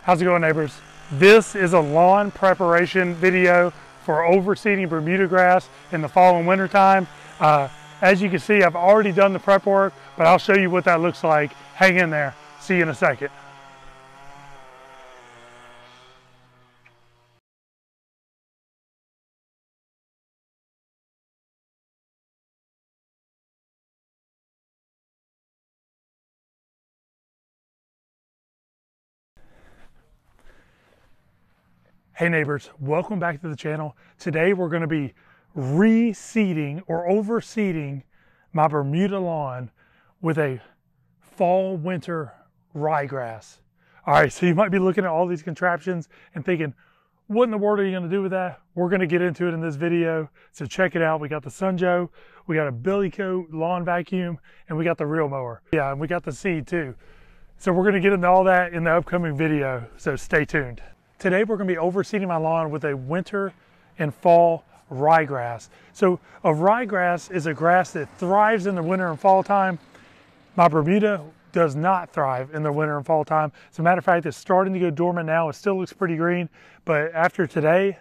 How's it going, neighbors? This is a lawn preparation video for overseeding Bermuda grass in the fall and winter time. As you can see, I've already done the prep work, but I'll show you what that looks like. Hang in there. See you in a second. Hey neighbors, welcome back to the channel. Today we're going to be reseeding or overseeding my Bermuda lawn with a fall winter ryegrass. All right, so you might be looking at all these contraptions and thinking, what in the world are you going to do with that? We're going to get into it in this video, so check it out. We got the Sanjay, we got a BillyGoat lawn vacuum, and we got the reel mower. Yeah, and we got the seed too. So we're going to get into all that in the upcoming video, so stay tuned. Today we're going to be overseeding my lawn with a winter and fall ryegrass. So a ryegrass is a grass that thrives in the winter and fall time. My Bermuda does not thrive in the winter and fall time. As a matter of fact, it's starting to go dormant now. It still looks pretty green, but after today,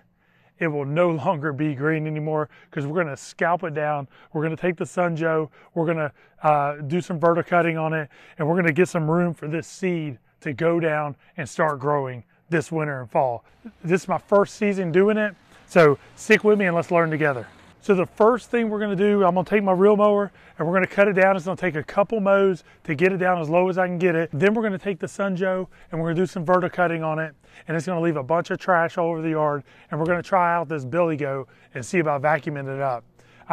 it will no longer be green anymore because we're going to scalp it down. We're going to take the Sanjay, we're going to do some verticutting on it, and we're going to get some room for this seed to go down and start growing this winter and fall. This is my first season doing it, so stick with me and let's learn together. So the first thing we're going to do, I'm going to take my reel mower and we're going to cut it down. It's going to take a couple mows to get it down as low as I can get it. Then we're going to take the Sanjay and we're going to do some verticutting on it, and it's going to leave a bunch of trash all over the yard, and we're going to try out this BillyGoat and see about vacuuming it up.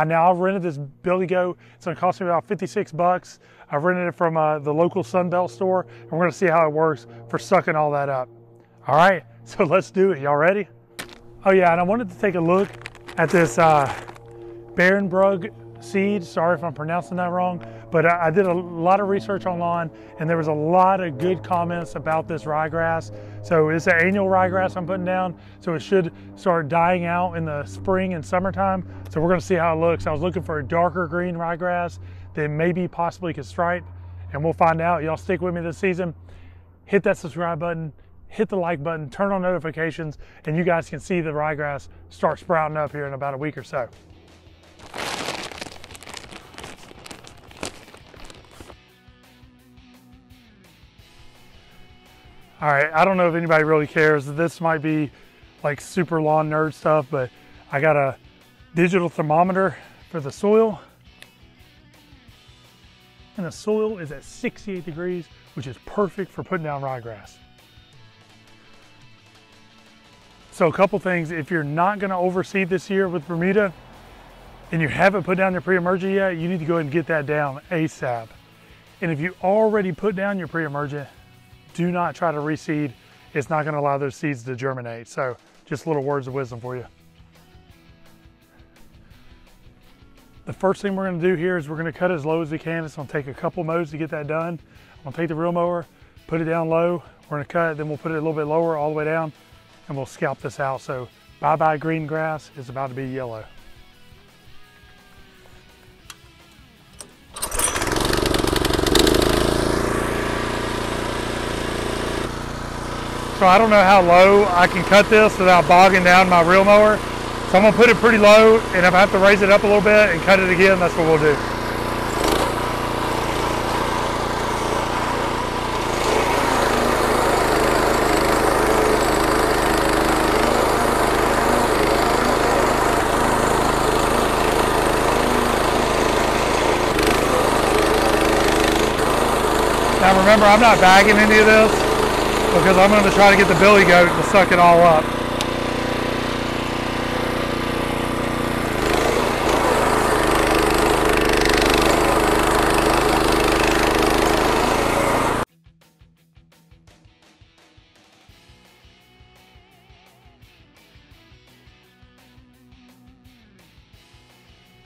Now I've rented this BillyGoat. It's going to cost me about 56 bucks. I've rented it from the local Sunbelt store, and we're going to see how it works for sucking all that up. All right, so let's do it. Y'all ready? Oh yeah, and I wanted to take a look at this Bermuda seed. Sorry if I'm pronouncing that wrong, but I did a lot of research online, and there was a lot of good comments about this ryegrass. So it's an annual ryegrass I'm putting down, so it should start dying out in the spring and summertime. So we're gonna see how it looks. I was looking for a darker green ryegrass that maybe possibly could stripe, and we'll find out. Y'all stick with me this season. Hit that subscribe button, hit the like button, turn on notifications, and you guys can see the ryegrass start sprouting up here in about a week or so. All right, I don't know if anybody really cares. This might be like super lawn nerd stuff, but I got a digital thermometer for the soil. And the soil is at 68 degrees, which is perfect for putting down ryegrass. So a couple things, if you're not gonna overseed this year with Bermuda and you haven't put down your pre-emergent yet, you need to go ahead and get that down ASAP. And if you already put down your pre-emergent, do not try to reseed. It's not gonna allow those seeds to germinate. So just little words of wisdom for you. The first thing we're gonna do here is we're gonna cut as low as we can. It's gonna take a couple mows to get that done. I'm gonna take the reel mower, put it down low. We're gonna cut it, then we'll put it a little bit lower all the way down, and we'll scalp this out. So bye-bye green grass is about to be yellow. So I don't know how low I can cut this without bogging down my reel mower. So I'm gonna put it pretty low, and if I have to raise it up a little bit and cut it again, that's what we'll do. Now remember, I'm not bagging any of this because I'm going to try to get the BillyGoat to suck it all up.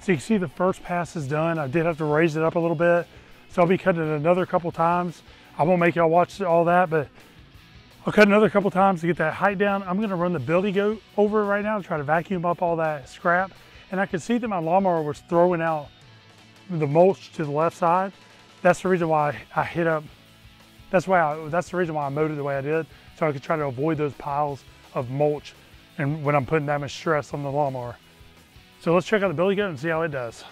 So you can see the first pass is done. I did have to raise it up a little bit, so I'll be cutting it another couple times. I won't make y'all watch all that, but I'll cut another couple times to get that height down. I'm gonna run the BillyGoat over it right now to try to vacuum up all that scrap. And I could see that my lawnmower was throwing out the mulch to the left side. That's the reason why I hit up That's the reason why I mowed it the way I did, so I could try to avoid those piles of mulch and when I'm putting that much stress on the lawnmower. So let's check out the BillyGoat and see how it does.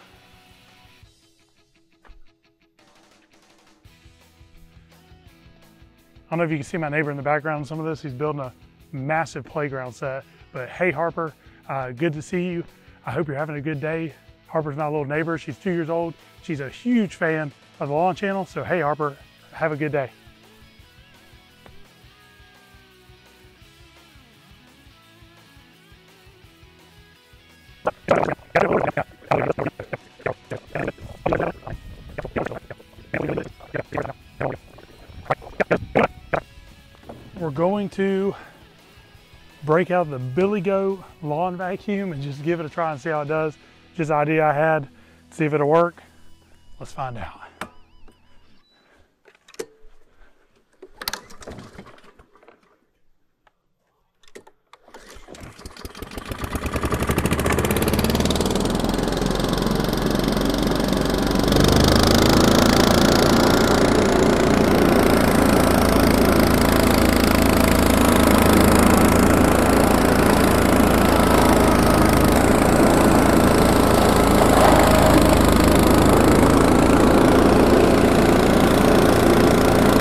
I don't know if you can see my neighbor in the background in some of this. He's building a massive playground set. But hey, Harper, good to see you. I hope you're having a good day. Harper's my little neighbor. She's 2 years old. She's a huge fan of the Lawn Channel. So hey, Harper, have a good day. We're going to break out the BillyGoat lawn vacuum and just give it a try and see how it does. Just an idea I had, see if it'll work. Let's find out.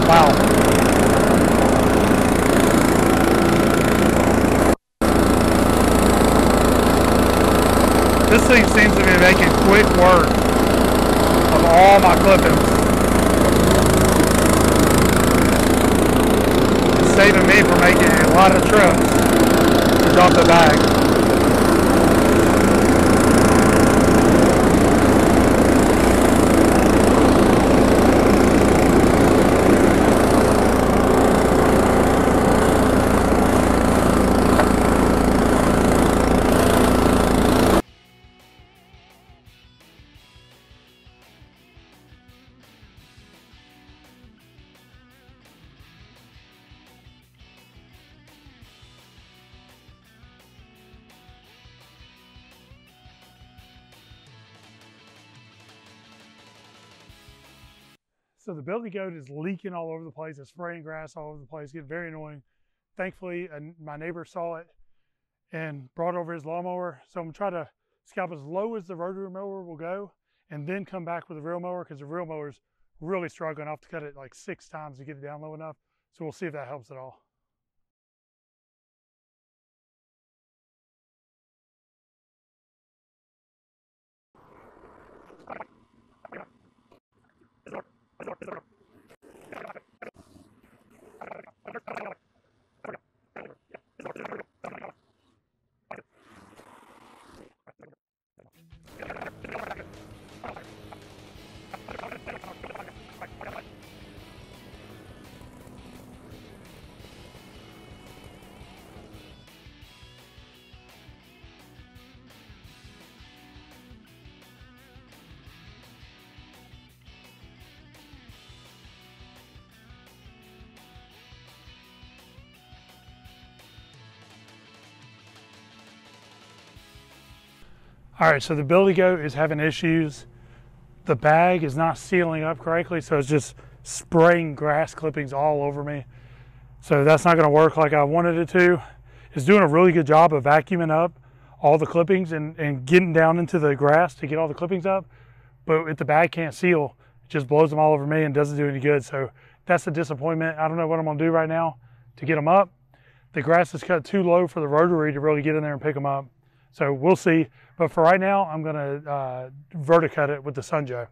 Wow. This thing seems to be making quick work of all my clippings. It's saving me from making a lot of trips to dump the bag. So the BillyGoat is leaking all over the place. It's spraying grass all over the place, getting very annoying. Thankfully, my neighbor saw it and brought over his lawnmower. So I'm gonna try to scalp as low as the rotary mower will go and then come back with the real mower, because the real mower's really struggling. I'll have to cut it like 6 times to get it down low enough. So we'll see if that helps at all. All right, so the BillyGoat is having issues. The bag is not sealing up correctly, so it's just spraying grass clippings all over me. So that's not gonna work like I wanted it to. It's doing a really good job of vacuuming up all the clippings and getting down into the grass to get all the clippings up. But if the bag can't seal, it just blows them all over me and doesn't do any good. So that's a disappointment. I don't know what I'm gonna do right now to get them up. The grass is cut too low for the rotary to really get in there and pick them up. So we'll see. But for right now, I'm gonna verticut it with the Sanjay.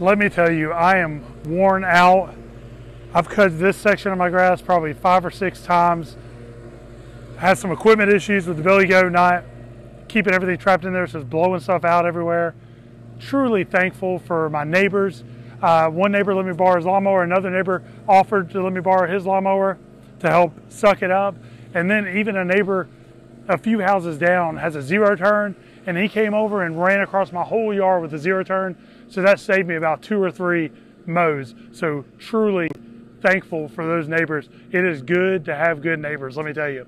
let me tell you, I am worn out. I've cut this section of my grass probably 5 or 6 times. Had some equipment issues with the BillyGoat, not keeping everything trapped in there, so it's blowing stuff out everywhere. Truly thankful for my neighbors. One neighbor let me borrow his lawnmower. Another neighbor offered to let me borrow his lawnmower to help suck it up. And then even a neighbor a few houses down has a 0 turn, and he came over and ran across my whole yard with a 0 turn. So that saved me about 2 or 3 mows. So truly thankful for those neighbors. It is good to have good neighbors, let me tell you.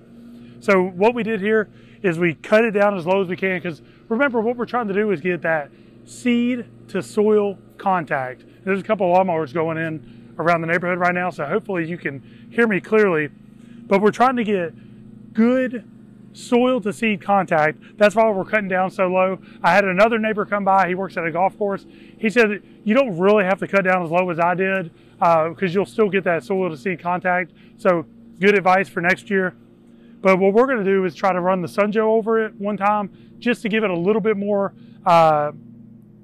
So what we did here is we cut it down as low as we can, because remember, what we're trying to do is get that seed to soil contact. There's a couple of lawnmowers going in around the neighborhood right now, so hopefully you can hear me clearly. But we're trying to get good soil to seed contact. That's why we're cutting down so low. I had another neighbor come by. He works at a golf course. He said you don't really have to cut down as low as I did, because you'll still get that soil to seed contact. So good advice for next year. But what we're going to do is try to run the Sanjay over it one time, just to give it a little bit more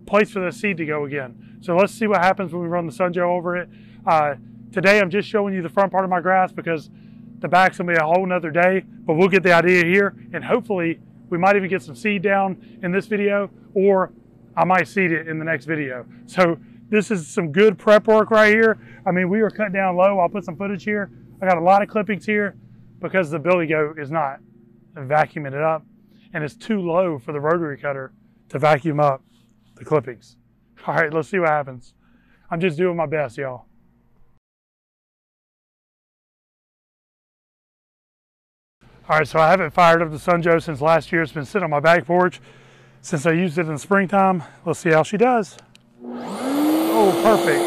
place for the seed to go again. So let's see what happens when we run the Sanjay over it. Today I'm just showing you the front part of my grass, because the back's gonna be a whole nother day, but we'll get the idea here, and hopefully we might even get some seed down in this video, or I might seed it in the next video. So this is some good prep work right here. I mean, we are cutting down low. I'll put some footage here. I got a lot of clippings here because the BillyGoat is not vacuuming it up, and it's too low for the rotary cutter to vacuum up the clippings. All right, let's see what happens. I'm just doing my best, y'all. All right, so I haven't fired up the Sanjay since last year. It's been sitting on my back porch since I used it in the springtime. Let's see how she does. Oh, perfect.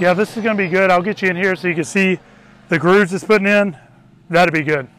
Yeah, this is gonna be good. I'll get you in here so you can see the grooves it's putting in. That'll be good.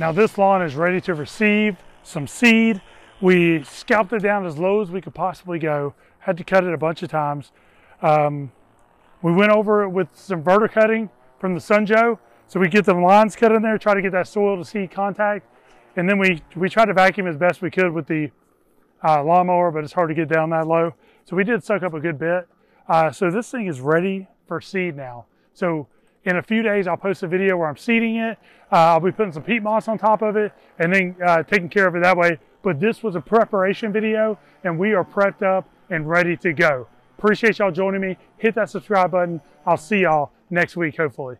Now this lawn is ready to receive some seed. We scalped it down as low as we could possibly go. Had to cut it a bunch of times. We went over it with some verticutting from the Sanjay, so we get the lines cut in there, try to get that soil to seed contact. And then we tried to vacuum as best we could with the lawnmower, but it's hard to get down that low. So we did suck up a good bit. So this thing is ready for seed now. So in a few days, I'll post a video where I'm seeding it. I'll be putting some peat moss on top of it and then taking care of it that way. But this was a preparation video, and we are prepped up and ready to go. Appreciate y'all joining me. Hit that subscribe button. I'll see y'all next week, hopefully.